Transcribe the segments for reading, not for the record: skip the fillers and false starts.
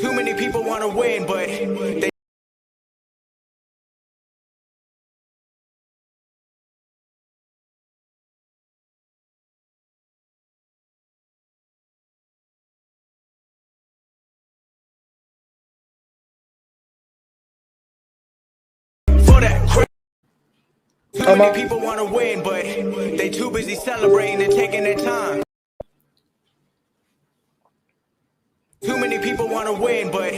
Too many people want to win, but they for that. Too many people want to win, but they too busy celebrating and taking their time. Too many people want to win, but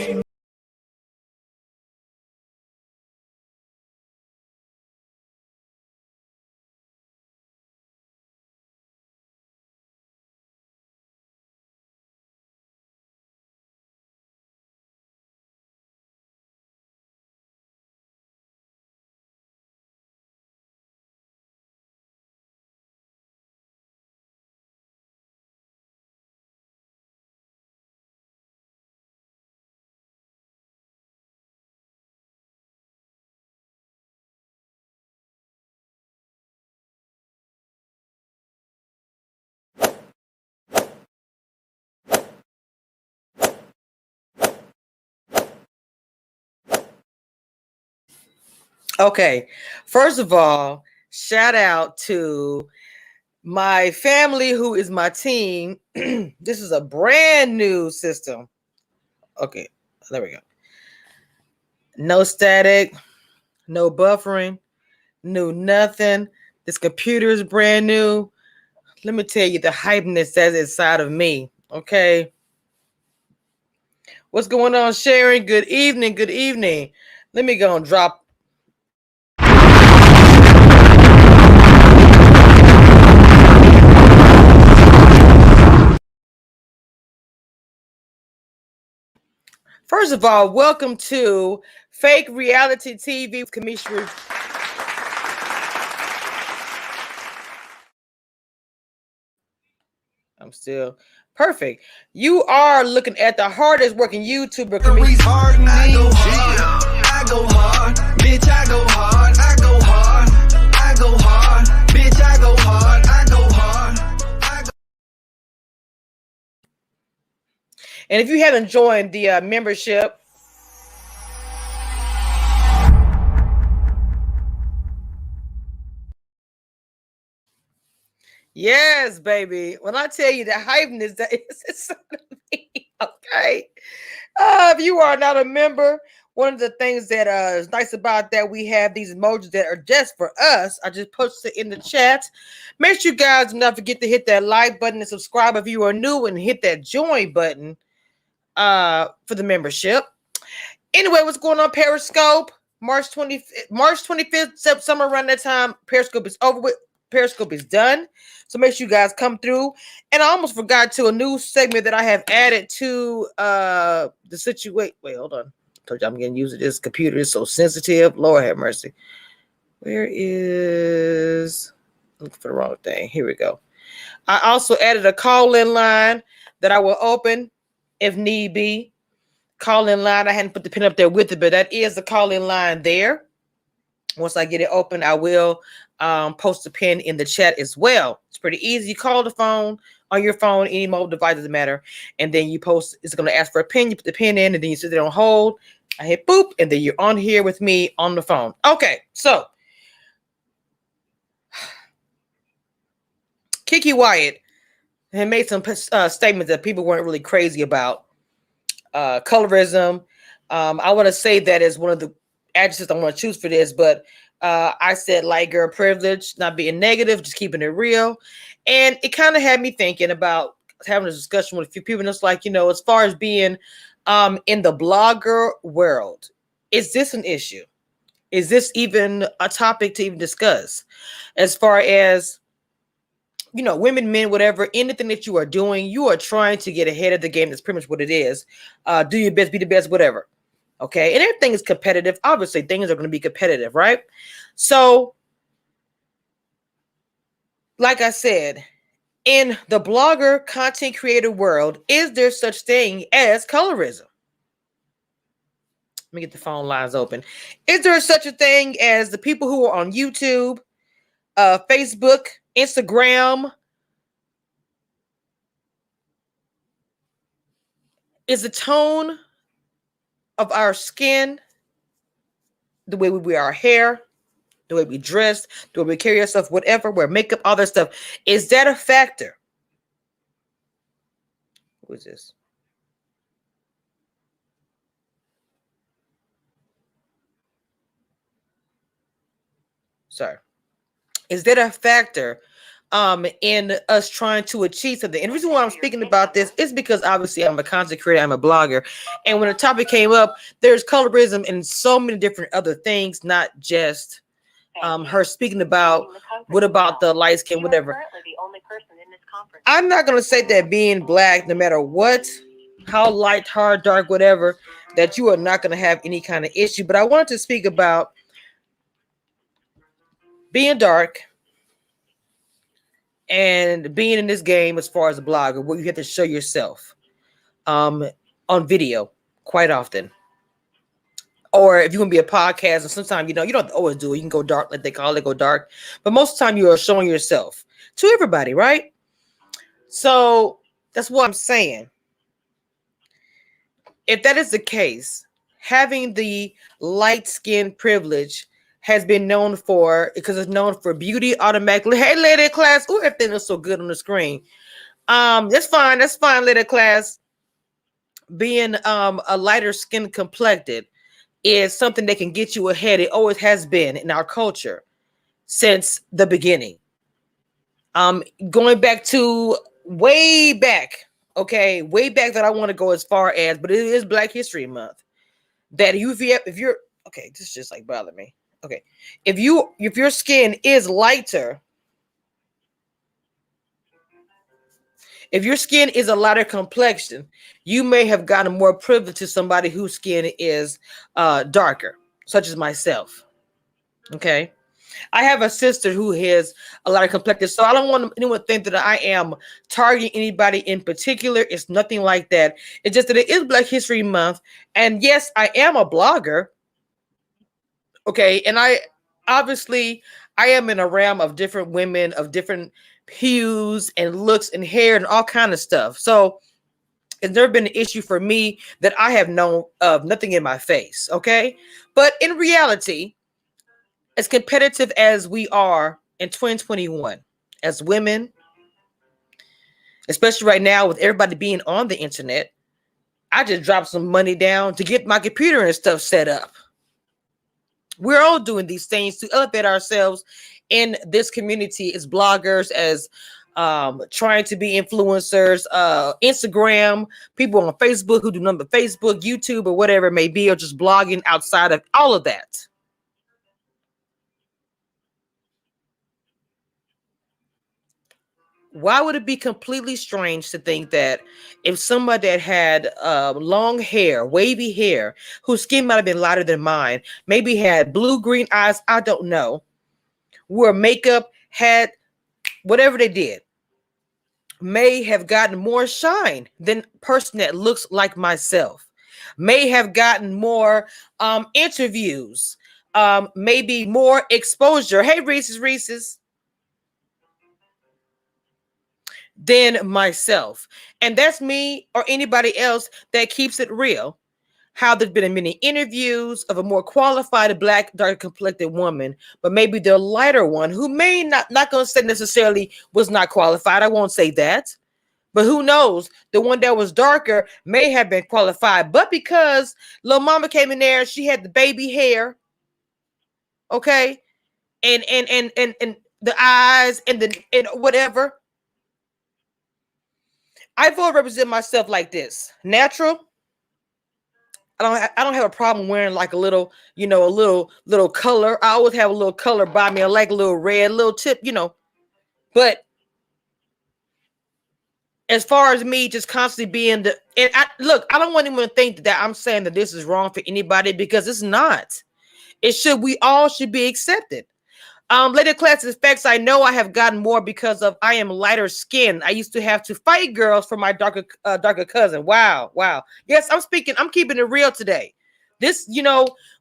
Okay, first of all, shout out to my family who is my team. This is a brand new system. Okay, there we go. No static, no buffering, no nothing. This computer is brand new. Let me tell you the hypeness that's inside of me. Okay. What's going on, Sharon? Good evening. Good evening. Let me go and drop. First of all, welcome to Fake Reality TV with Commissioner. I'm still perfect. You are looking at the hardest working YouTuber. I go hard, I go hard, bitch, I go hard, I go hard, I go hard, bitch, I go hard, I go hard. And if you haven't joined the membership, yes, baby. When I tell you the hypeness that is inside of me, okay. If you are not a member, one of the things that is nice about that, we have these emojis that are just for us. I just posted it in the chat. Make sure you guys do not forget to hit that like button and subscribe if you are new, and hit that join button for the membership. Anyway, what's going on, Periscope? March 25th, summer around that time, Periscope is over with. Periscope is done. So make sure you guys come through. And I almost forgot to a new segment that I have added to the situation. Wait, hold on. I told you I'm getting used to this computer. It's so sensitive. Lord have mercy. Where is... Looking for the wrong thing. Here we go. I also added a call-in line that I will open if need be. Call-in line. I hadn't put the pin up there with it, but that is the call-in line there. Once I get it open, I will post the pin in the chat as well. It's pretty easy. You call the phone on your phone, any mobile device, doesn't matter. And then you post, it's going to ask for a pin. You put the pin in, and then you sit there on hold. I hit boop, and then you're on here with me on the phone. Okay, so Kiki Wyatt had made some statements that people weren't really crazy about. Colorism. I want to say that is one of the adjectives I want to choose for this, but I said light girl privilege, not being negative, just keeping it real. And it kind of had me thinking about having a discussion with a few people. And it's like, as far as being in the blogger world, is this an issue? Is this even a topic to even discuss? As far as, women, men, whatever, anything that you are doing, you are trying to get ahead of the game. That's pretty much what it is. Do your best, be the best, whatever. Okay. And everything is competitive. Obviously, things are going to be competitive, right? So, like I said, in the blogger content creator world, is there such thing as colorism? Let me get the phone lines open. Is there such a thing as the people who are on YouTube, Facebook, Instagram? Is the tone of our skin, the way we wear our hair, the way we dress, the way we carry ourselves, whatever, wear makeup, all that stuff, is that a factor? Who is this? Sorry. Is that a factor in us trying to achieve something? And the reason why I'm speaking about this is because obviously I'm a content creator, I'm a blogger. And when the topic came up, there's colorism and so many different other things, not just her speaking about what about the light skin, whatever. I'm not going to say that being black, no matter what, how light, hard, dark, whatever, that you are not going to have any kind of issue. But I wanted to speak about being dark and being in this game as far as a blogger, where you have to show yourself on video quite often. Or if you're going to be a podcast, and sometimes, you don't always do it. You can go dark, like they call it, go dark. But most of the time, you are showing yourself to everybody, right? So that's what I'm saying. If that is the case, having the light skin privilege has been known for, because it's known for beauty automatically. Hey, lady class. Ooh, everything looks so good on the screen. That's fine, lady class. Being a lighter skin complected is something that can get you ahead. It always has been in our culture since the beginning. Going back to way back, way back that I want to go as far as, but it is Black History Month. That if you're okay, this is just like bothering me. Okay, if your skin is lighter, if your skin is a lighter complexion, you may have gotten more privilege to somebody whose skin is darker, such as myself. Okay. I have a sister who has a lighter complexion, so I don't want anyone to think that I am targeting anybody in particular. It's nothing like that. It's just that it is Black History Month, and yes, I am a blogger. Okay, and I am in a realm of different women of different hues and looks and hair and all kind of stuff. So it's never been an issue for me that I have known of nothing in my face. Okay, but in reality, as competitive as we are in 2021 as women, especially right now with everybody being on the internet, I just dropped some money down to get my computer and stuff set up. We're all doing these things to elevate ourselves in this community as bloggers, as trying to be influencers, Instagram, people on Facebook who do nothing but Facebook, YouTube, or whatever it may be, or just blogging outside of all of that. Why would it be completely strange to think that if somebody that had long hair, wavy hair, whose skin might have been lighter than mine, maybe had blue, green eyes, I don't know, wore makeup, had whatever they did, may have gotten more shine than a person that looks like myself, may have gotten more interviews, maybe more exposure. Hey, Reese's. Than myself. And that's me or anybody else that keeps it real. How there's been many interviews of a more qualified Black, dark complected woman, but maybe the lighter one who may not going to say necessarily was not qualified. I won't say that. But who knows? The one that was darker may have been qualified. But because little mama came in there, she had the baby hair. Okay. And the eyes and whatever. I've always represented myself like this. Natural. I don't have a problem wearing like a little, a little color. I always have a little color by me. I like a little red, little tip, But as far as me just constantly being I don't want anyone to think that I'm saying that this is wrong for anybody, because it's not. We all should be accepted. Later classes effects, I know I have gotten more because of I am lighter skinned. I used to have to fight girls for my darker cousin. Wow. Yes, I'm keeping it real today. This,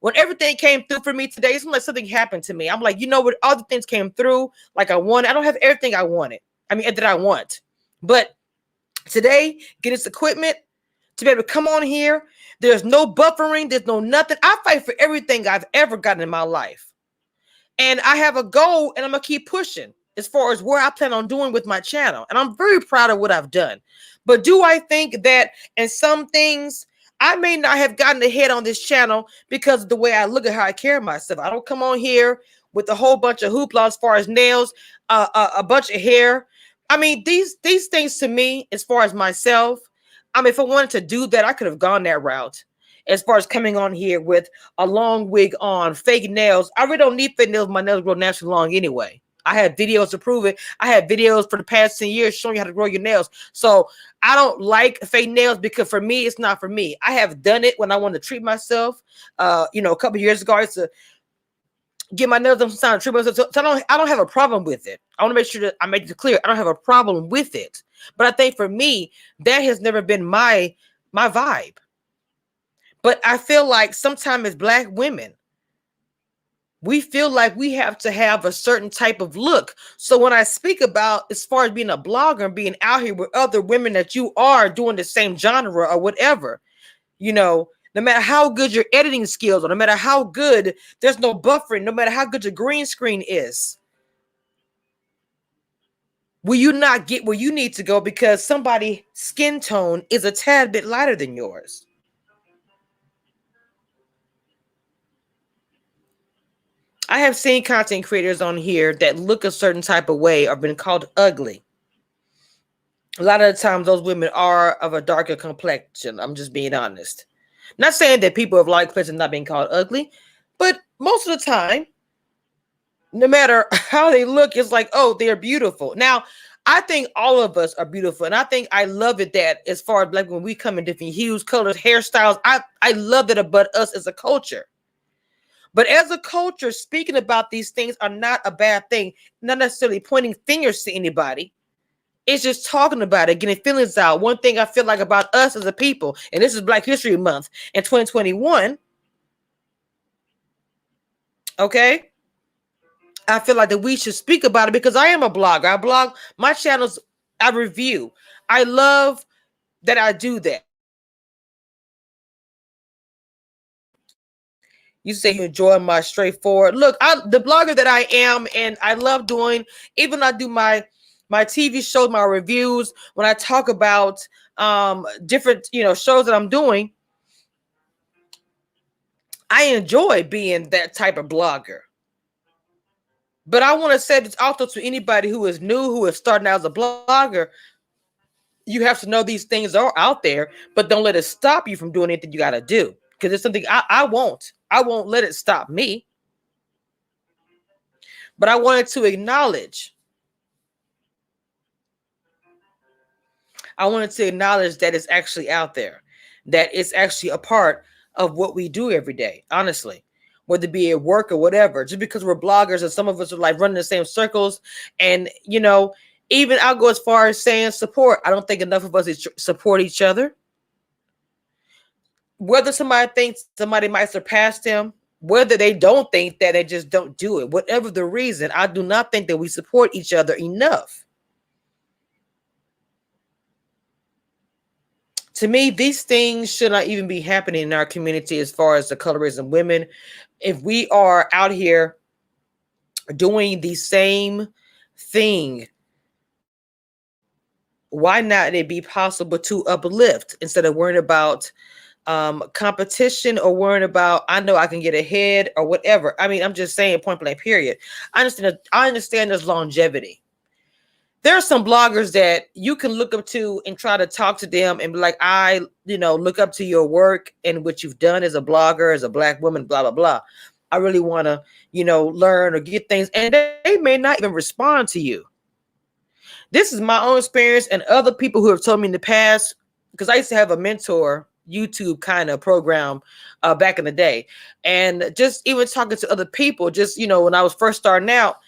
when everything came through for me today, it's like something happened to me. I'm like, what, all the things came through like I wanted. I don't have everything I wanted. That I want. But today, get this equipment, to be able to come on here. There's no buffering, there's no nothing. I fight for everything I've ever gotten in my life. And I have a goal, and I'm gonna keep pushing as far as where I plan on doing with my channel. And I'm very proud of what I've done. But do I think that in some things I may not have gotten ahead on this channel because of the way I look at how I carry myself? I don't come on here with a whole bunch of hoopla as far as nails, a bunch of hair. I mean, these things to me, as far as myself, I mean, if I wanted to do that, I could have gone that route. As far as coming on here with a long wig on, fake nails, I really don't need fake nails. My nails grow naturally long anyway. I have videos to prove it. I have videos for the past 10 years showing you how to grow your nails. So I don't like fake nails because for me, it's not for me. I have done it when I wanted to treat myself. A couple years ago, I used to get my nails done sometime to treat myself. So I don't have a problem with it. I want to make sure that I make it clear. I don't have a problem with it. But I think for me, that has never been my vibe. But I feel like sometimes as Black women, we feel like we have to have a certain type of look. So when I speak about as far as being a blogger and being out here with other women that you are doing the same genre or whatever, no matter how good your editing skills are, no matter how good, there's no buffering, no matter how good your green screen is, will you not get where you need to go because somebody's skin tone is a tad bit lighter than yours? I have seen content creators on here that look a certain type of way or been called ugly. A lot of the times those women are of a darker complexion. I'm just being honest. Not saying that people of light complexion not being called ugly, but most of the time, no matter how they look, it's like, oh, they're beautiful. Now, I think all of us are beautiful. And I think I love it that as far as Black when we come in different hues, colors, hairstyles, I love that about us as a culture. But as a culture, speaking about these things are not a bad thing, not necessarily pointing fingers to anybody. It's just talking about it, getting feelings out. One thing I feel like about us as a people, and this is Black History Month in 2021, okay? I feel like that we should speak about it because I am a blogger. I blog, my channels, I review. I love that I do that. You say you enjoy my straightforward look. The blogger that I am, and I love doing. Even when I do my TV shows, my reviews. When I talk about different shows that I'm doing, I enjoy being that type of blogger. But I want to say this also to anybody who is new, who is starting out as a blogger. You have to know these things are out there, but don't let it stop you from doing anything you got to do. Because it's something I won't let it stop me. But I wanted to acknowledge. That it's actually out there, that it's actually a part of what we do every day, honestly, whether it be at work or whatever. Just because we're bloggers and some of us are like running the same circles, and even I'll go as far as saying support. I don't think enough of us support each other. Whether somebody thinks somebody might surpass them, whether they don't think that, they just don't do it. Whatever the reason, I do not think that we support each other enough. To me, these things should not even be happening in our community as far as the colorism women. If we are out here doing the same thing, why not it be possible to uplift instead of worrying about competition or worrying about, I know I can get ahead or whatever. I mean, I'm just saying point blank period. I understand there's longevity. There are some bloggers that you can look up to and try to talk to them and be like, I look up to your work and what you've done as a blogger, as a Black woman, blah, blah, blah. I really want to, learn or get things. And they may not even respond to you. This is my own experience and other people who have told me in the past, because I used to have a mentor YouTube kind of program back in the day. And just even talking to other people, just, when I was first starting out,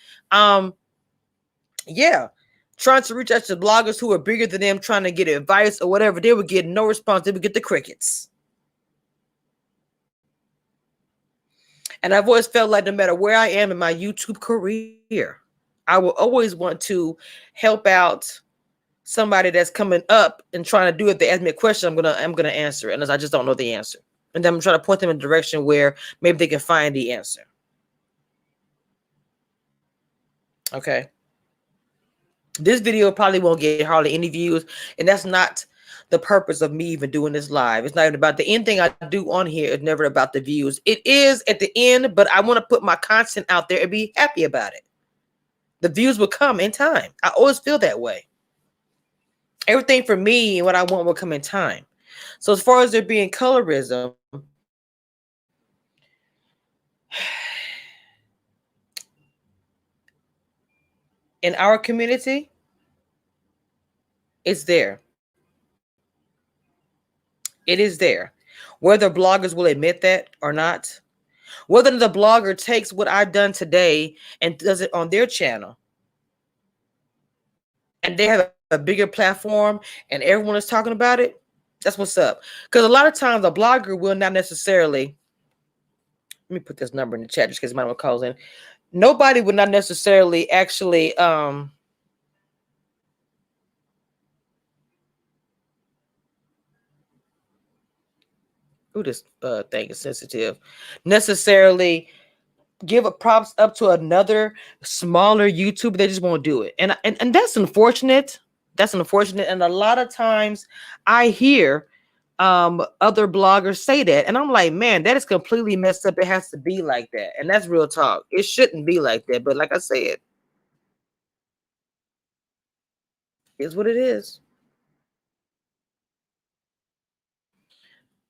trying to reach out to bloggers who are bigger than them, trying to get advice or whatever, they would get no response. They would get the crickets. And I've always felt like no matter where I am in my YouTube career, I will always want to help out somebody that's coming up and trying to do it, they ask me a question, I'm gonna answer it, unless I just don't know the answer. And then I'm trying to point them in a direction where maybe they can find the answer. Okay. This video probably won't get hardly any views, and that's not the purpose of me even doing this live. It's not even about the end thing I do on here. It's never about the views. It is at the end, but I want to put my content out there and be happy about it. The views will come in time. I always feel that way. Everything for me and what I want will come in time. So as far as there being colorism, in our community, it's there. It is there. Whether bloggers will admit that or not, whether the blogger takes what I've done today and does it on their channel, and they have a bigger platform and everyone is talking about it, that's what's up. Because a lot of times a blogger will not necessarily, let me put this number in the chat just in case my calls in. Nobody would not necessarily actually this thing is sensitive, necessarily give a props up to another smaller YouTuber. They just won't do it. And that's unfortunate. That's unfortunate. And a lot of times I hear other bloggers say that, and I'm like, man, that is completely messed up. It has to be like that. And that's real talk. It shouldn't be like that. But like I said, it's what it is.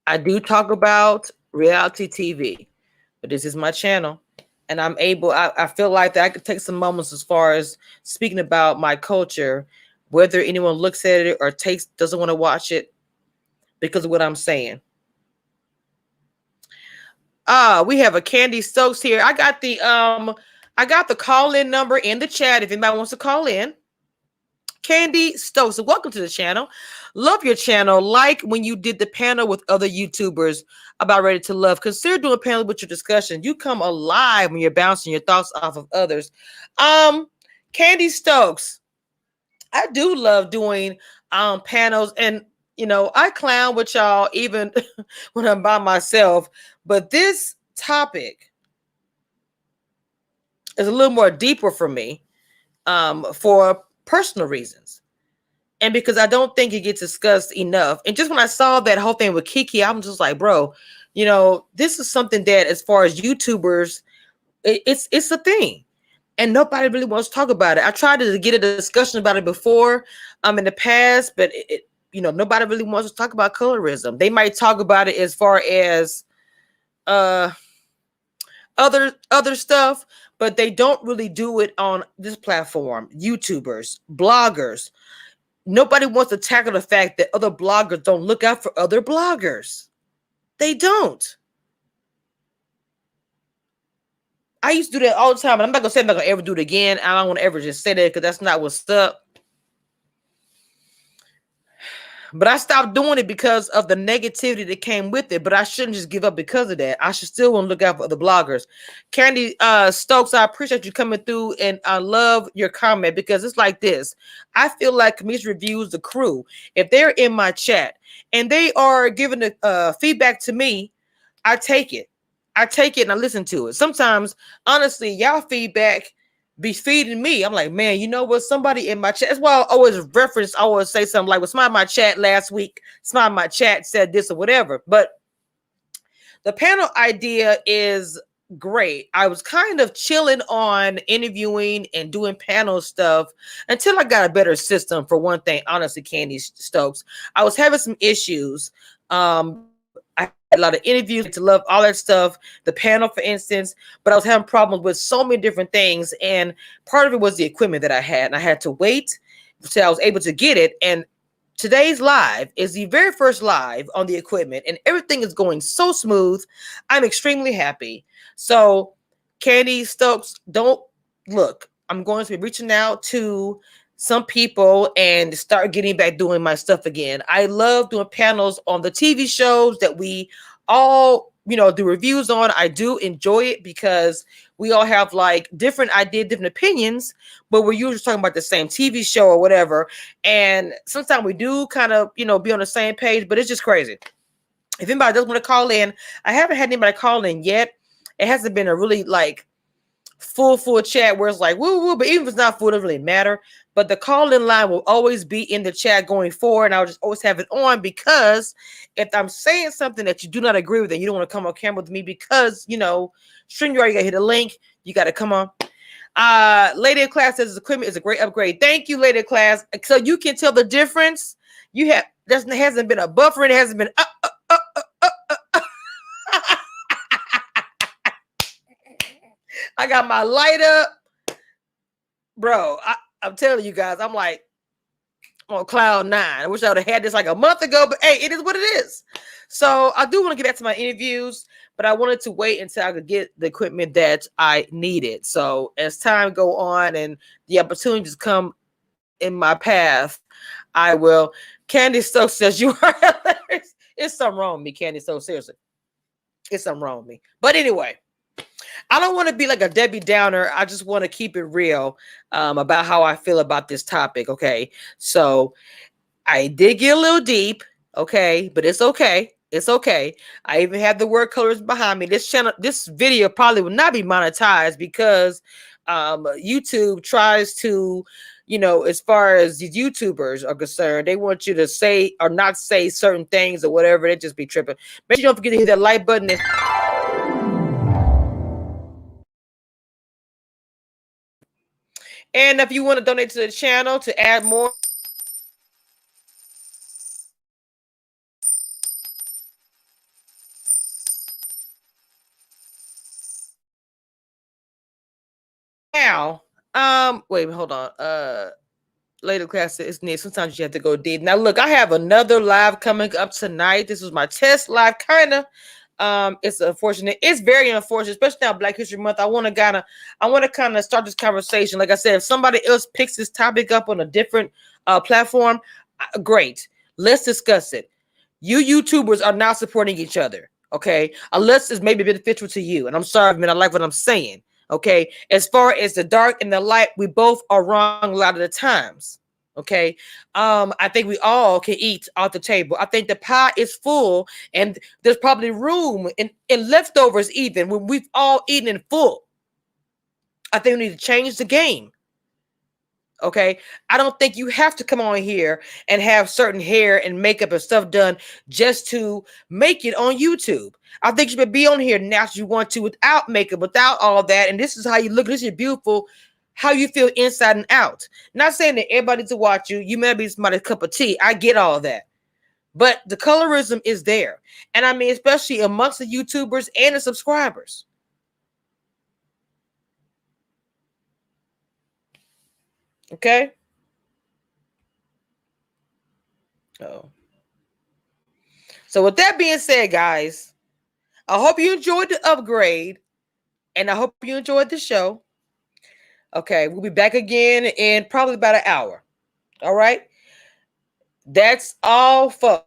I do talk about reality TV, but this is my channel. And I'm able, I feel like that I could take some moments as far as speaking about my culture, whether anyone looks at it or doesn't want to watch it because of what I'm saying. We have a Candy Stokes here. I got the call-in number in the chat if anybody wants to call in. Candy Stokes, welcome to the channel. Love your channel. Like when you did the panel with other YouTubers about Ready to Love. Consider doing a panel with your discussion. You come alive when you're bouncing your thoughts off of others. Candy Stokes, I do love doing panels, and you know, I clown with y'all even when I'm by myself. But this topic is a little more deeper for me, for personal reasons, and because I don't think it gets discussed enough. And just when I saw that whole thing with Kiki, I'm just like, bro, you know, this is something that, as far as YouTubers, it's a thing, and nobody really wants to talk about it. I tried to get a discussion about it before, in the past, but you know, nobody really wants to talk about colorism. They might talk about it as far as other stuff, but they don't really do it on this platform. YouTubers, bloggers, nobody wants to tackle the fact that other bloggers don't look out for other bloggers. They don't. I used to do that all the time, and I'm not gonna say I'm not gonna ever do it again. I don't want to ever just say that because that's not what's up. But I stopped doing it because of the negativity that came with it. But I shouldn't just give up because of that. I should still want to look out for other bloggers. Candy Stokes, I appreciate you coming through, and I love your comment, because it's like this. I feel like Cameshia Reviews, the crew, if they're in my chat and they are giving the feedback to me, I take it. I take it and I listen to it. Sometimes, honestly, y'all feedback be feeding me. I'm like, man, you know what? Somebody in my chat. That's why I always say something like, well, somebody in my chat last week, somebody in my chat said this or whatever. But the panel idea is great. I was kind of chilling on interviewing and doing panel stuff until I got a better system, for one thing. Honestly, Candy Stokes, I was having some issues. I had a lot of interviews to love all that stuff, the panel, for instance, but I was having problems with so many different things. And part of it was the equipment that I had, and I had to wait until I was able to get it. And today's live is the very first live on the equipment, and everything is going so smooth. I'm extremely happy. So Candy Stokes, don't look, I'm going to be reaching out to some people and start getting back doing my stuff again. I love doing panels on the TV shows that we all, you know, do reviews on. I do enjoy it because we all have like different ideas, different opinions, but we're usually talking about the same TV show or whatever. And sometimes we do kind of, you know, be on the same page, but it's just crazy. If anybody does want to call in, I haven't had anybody call in yet. It hasn't been a really like full chat where it's like woo woo, but even if it's not full, it doesn't really matter. But the call-in line will always be in the chat going forward, and I'll just always have it on, because if I'm saying something that you do not agree with and you don't want to come on camera with me because, you know, StreamYard, you gotta hit a link, you gotta come on. Lady of Class says equipment is a great upgrade. Thank you, Lady of Class. So you can tell the difference. You have there hasn't been a buffer, it hasn't been I got my light up, bro. I'm telling you guys, I'm like on cloud 9. I wish I would have had this like a month ago, but hey, it is what it is. So I do want to get back to my interviews, but I wanted to wait until I could get the equipment that I needed. So as time go on and the opportunities come in my path, I will. Candy Stokes says you are hilarious. It's something wrong with me, Candy Stokes. Seriously, it's something wrong with me. But anyway, I don't want to be like a Debbie Downer. I just want to keep it real about how I feel about this topic. Okay. So I did get a little deep. Okay. But it's okay. It's okay. I even have the word colors behind me. This channel, this video probably will not be monetized because YouTube tries to, you know, as far as the YouTubers are concerned, they want you to say or not say certain things or whatever. They just be tripping. Make sure you don't forget to hit that like button. And if you want to donate to the channel to add more, now, wait, hold on. Later class is near. Sometimes you have to go deep. Now, look, I have another live coming up tonight. This was my test live, kind of. It's unfortunate. It's very unfortunate, especially now Black History Month. I want to kind of start this conversation. Like I said, if somebody else picks this topic up on a different platform, great. Let's discuss it. You YouTubers are not supporting each other, okay? Unless it's maybe beneficial to you. And I'm sorry, man, I like what I'm saying. Okay, as far as the dark and the light, we both are wrong a lot of the times. Okay, I think we all can eat off the table. I think the pie is full, and there's probably room in leftovers even when we've all eaten in full. I think we need to change the game. Okay, I don't think you have to come on here and have certain hair and makeup and stuff done just to make it on YouTube. I think you should be on here now as you want to, without makeup, without all that. And this is how you look. This is beautiful, how you feel inside and out. Not saying that everybody needs to watch you. You may be somebody's cup of tea. I get all that. But the colorism is there. And I mean, especially amongst the YouTubers and the subscribers. Okay. Oh. So with that being said, guys, I hope you enjoyed the upgrade, and I hope you enjoyed the show. Okay, we'll be back again in probably about an hour. All right. That's all, folks.